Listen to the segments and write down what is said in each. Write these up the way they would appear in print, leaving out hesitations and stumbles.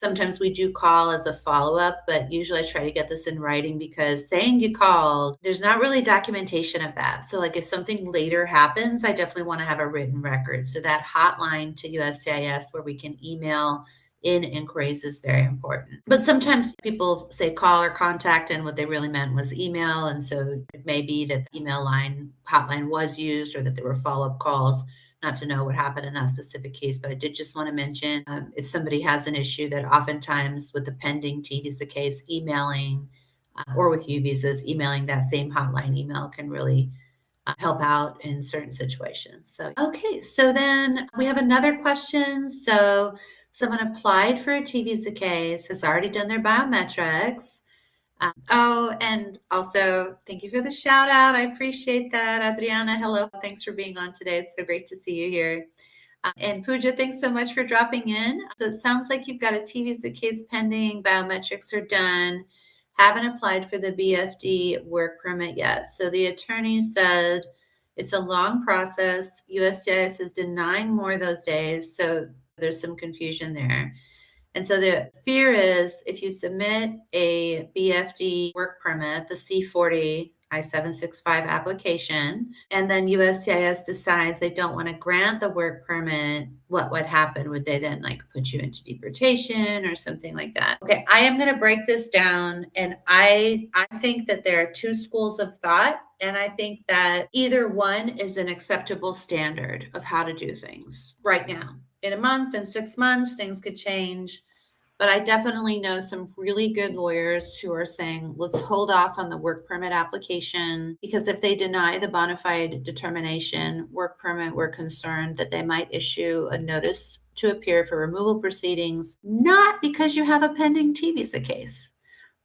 Sometimes we do call as a follow-up, but usually I try to get this in writing because saying you called, there's not really documentation of that. So like if something later happens, I definitely want to have a written record. So that hotline to USCIS where we can email in inquiries is very important. But sometimes people say call or contact, and what they really meant was email. And so it may be that the email line hotline was used or that there were follow-up calls, not to know what happened in that specific case. But I did just want to mention if somebody has an issue that oftentimes with the pending T visa case, emailing or with U visas, emailing that same hotline email can really help out in certain situations. So, okay, so then we have another question. So, someone applied for a T visa case, has already done their biometrics. Oh, and also thank you for the shout out. I appreciate that. Adriana, hello. Thanks for being on today. It's so great to see you here. And Pooja, thanks so much for dropping in. So it sounds like you've got a T visa case pending, biometrics are done, haven't applied for the BFD work permit yet. So the attorney said it's a long process. USCIS is denying more of those days. So there's some confusion there. And so the fear is if you submit a BFD work permit, the C40 I-765 application, and then USCIS decides they don't want to grant the work permit, what would happen? Would they then like put you into deportation or something like that? Okay, I am going to break this down, and I think that there are two schools of thought, and I think that either one is an acceptable standard of how to do things right now. In a month, in 6 months, things could change. But I definitely know some really good lawyers who are saying, let's hold off on the work permit application because if they deny the bona fide determination work permit, we're concerned that they might issue a notice to appear for removal proceedings, not because you have a pending T visa case,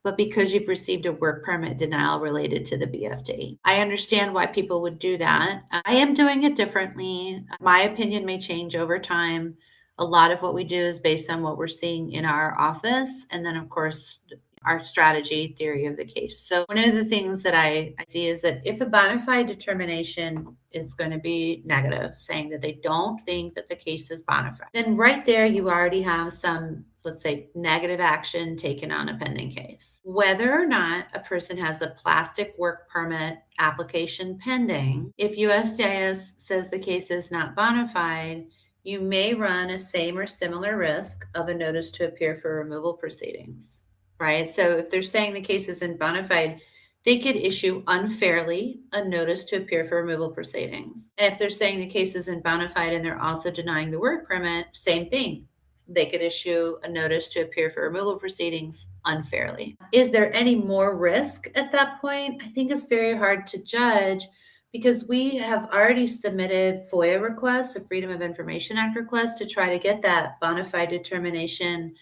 but because you've received a work permit denial related to the BFD. I understand why people would do that. I am doing it differently. My opinion may change over time. A lot of what we do is based on what we're seeing in our office. And then, of course, our strategy theory of the case. So one of the things that I see is that if a bona fide determination is going to be negative, saying that they don't think that the case is bona fide, then right there you already have some, let's say, negative action taken on a pending case. Whether or not a person has a plastic work permit application pending, if USCIS says the case is not bona fide, you may run a same or similar risk of a notice to appear for removal proceedings, right? So if they're saying the case isn't bona fide, they could issue unfairly a notice to appear for removal proceedings. And if they're saying the case isn't bona fide and they're also denying the work permit, same thing. They could issue a notice to appear for removal proceedings unfairly. Is there any more risk at that point? I think it's very hard to judge because we have already submitted FOIA requests, a Freedom of Information Act request, to try to get that bona fide determination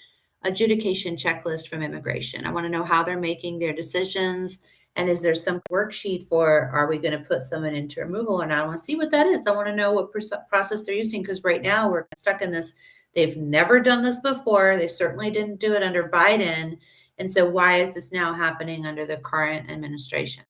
adjudication checklist from immigration. I want to know how they're making their decisions. And is there some worksheet for, are we going to put someone into removal or not? I want to see what that is. I want to know what process they're using because right now we're stuck in this. They've never done this before. They certainly didn't do it under Biden. And so why is this now happening under the current administration?